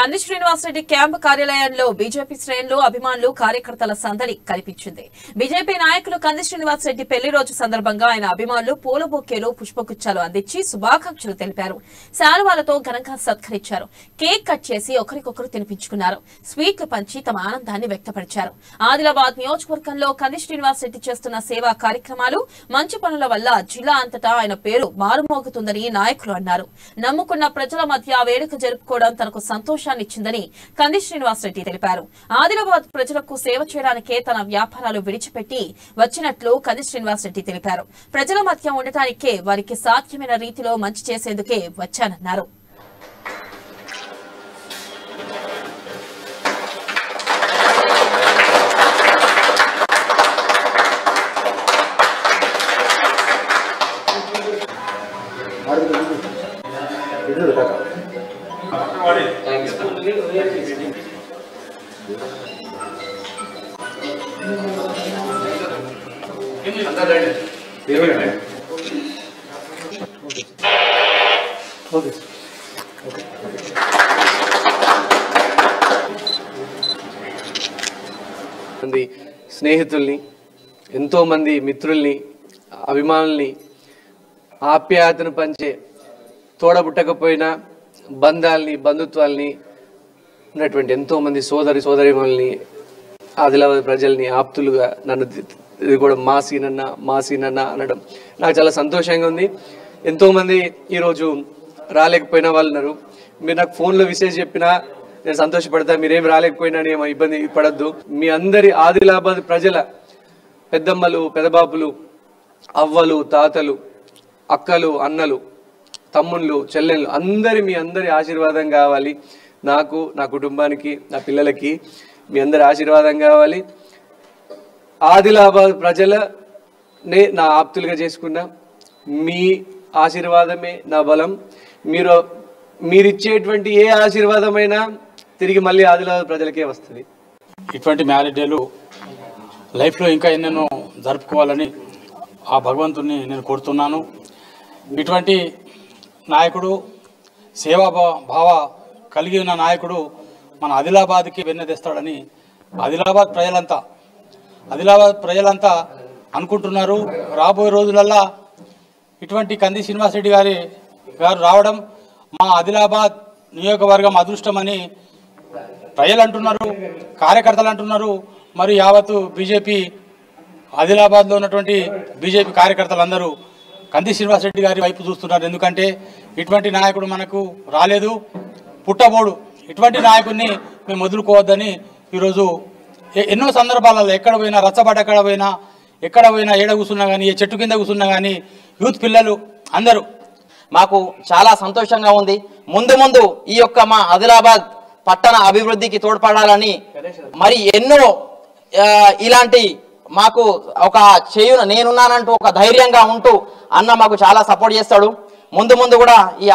కంది శ్రీనివాస్ రెడ్డి క్యాంపు కార్యాలయంలో బీజేపీ శ్రేణులు అభిమానులు కార్యకర్తల సందడి కనిపించింది. బీజేపీ నాయకులు కంది శ్రీనివాస్ రెడ్డి పెళ్లి రోజు సందర్భంగా ఆయన అభిమానులు పూల బొకేలు పుష్పగుచ్చాలు అందించి శుభాకాంక్షలు తెలిపారు. శాలువాలతో ఘనంగా సత్కరించారు. కేక్ కట్ చేసి ఒకరికొకరు తినిపించుకున్నారు. స్వీట్లు పంచి తమ ఆనందాన్ని వ్యక్తపరిచారు. ఆదిలాబాద్ నియోజకవర్గంలో కంది శ్రీనివాస్ రెడ్డి చేస్తున్న సేవా కార్యక్రమాలు మంచి పనుల వల్ల జిల్లా అంతటా ఆయన పేరు మారుమోగుతుందని నాయకులు అన్నారు. నమ్ముకున్న ప్రజల మధ్య వేడుక జరుపుకోవడం తనకు సంతోషాన్ని ఇచ్చిందని కంది శ్రీనివాస్ రెడ్డి తెలిపారు. ఆదిలాబాద్ ప్రజలకు సేవ చేయడానికే తన వ్యాపారాలు విడిచిపెట్టి వచ్చినట్లు కంది శ్రీనివాస్ రెడ్డి తెలిపారు. ప్రజల మధ్య ఉండటానికే వారికి సాధ్యమైన రీతిలో మంచి చేసేందుకే వచ్చానన్నారు. స్నేహితుల్ని, ఎంతో మంది మిత్రుల్ని, అభిమానుల్ని, ఆప్యాయతను పంచే తోడబుట్టకపోయినా బంధాలని, బంధుత్వాల్ని ఉన్నటువంటి ఎంతో మంది సోదరిమణుల్ని, ఆదిలాబాద్ ప్రజల్ని ఆప్తులుగా నన్ను ఇది కూడా మా సీనన్న అనడం నాకు చాలా సంతోషంగా ఉంది. ఎంతోమంది ఈరోజు రాలేకపోయిన వాళ్ళు ఉన్నారు. మీరు నాకు ఫోన్లో విషయం చెప్పినా నేను సంతోషపడతా. మీరేం రాలేకపోయినా ఏమో ఇబ్బంది పడద్దు. మీ అందరి ఆదిలాబాద్ ప్రజల పెద్దమ్మలు, పెదబాబులు, అవ్వలు, తాతలు, అక్కలు, అన్నలు, తమ్ముళ్ళు, చెల్లెళ్ళు మీ అందరి ఆశీర్వాదం కావాలి. నాకు, నా కుటుంబానికి, నా పిల్లలకి మీ అందరి ఆశీర్వాదం కావాలి. ఆదిలాబాద్ ప్రజలనే నా ఆప్తులుగా చేసుకున్నా. మీ ఆశీర్వాదమే నా బలం. మీరిచ్చేటువంటి ఏ ఆశీర్వాదమైనా తిరిగి మళ్ళీ ఆదిలాబాద్ ప్రజలకే వస్తుంది. ఇటువంటి మ్యారేజ్ డేలు లైఫ్లో ఇంకా ఎన్నెన్నో జరుపుకోవాలని ఆ భగవంతుని నేను కోరుతున్నాను. ఇటువంటి నాయకుడు, సేవా భావ కలిగి ఉన్న నాయకుడు మన ఆదిలాబాద్కి వెన్నెదెస్తాడని ఆదిలాబాద్ ప్రజలంతా అనుకుంటున్నారు. రాబోయే రోజులల్లా ఇటువంటి కంది శ్రీనివాస్ రెడ్డి గారు రావడం మా ఆదిలాబాద్ నియోజకవర్గం అదృష్టమని ప్రజలు అంటున్నారు, కార్యకర్తలు అంటున్నారు. మరి యావత్తు బీజేపీ ఆదిలాబాద్లో ఉన్నటువంటి బీజేపీ కార్యకర్తలందరూ కంది శ్రీనివాస్ రెడ్డి గారి వైపు చూస్తున్నారు. ఎందుకంటే ఇటువంటి నాయకుడు మనకు రాలేదు, పుట్టబోడు. ఇటువంటి నాయకుడిని మేము వదులుకోవద్దని ఈరోజు ఎన్నో సందర్భాలలో ఎక్కడ పోయినా, రచ్చబడ్డ ఎక్కడ పోయినా ఏడ కూర్చున్నా కానీ, ఏ చెట్టు కింద కూర్చున్నా కానీ యూత్ పిల్లలు అందరూ మాకు చాలా సంతోషంగా ఉంది. ముందు ఈ యొక్క మా ఆదిలాబాద్ పట్టణ అభివృద్ధికి తోడ్పడాలని మరి ఎన్నో ఇలాంటి మాకు ఒక నేనున్నానంటూ ఒక ధైర్యంగా ఉంటూ అన్న మాకు చాలా సపోర్ట్ చేస్తాడు. ముందు కూడా ఈ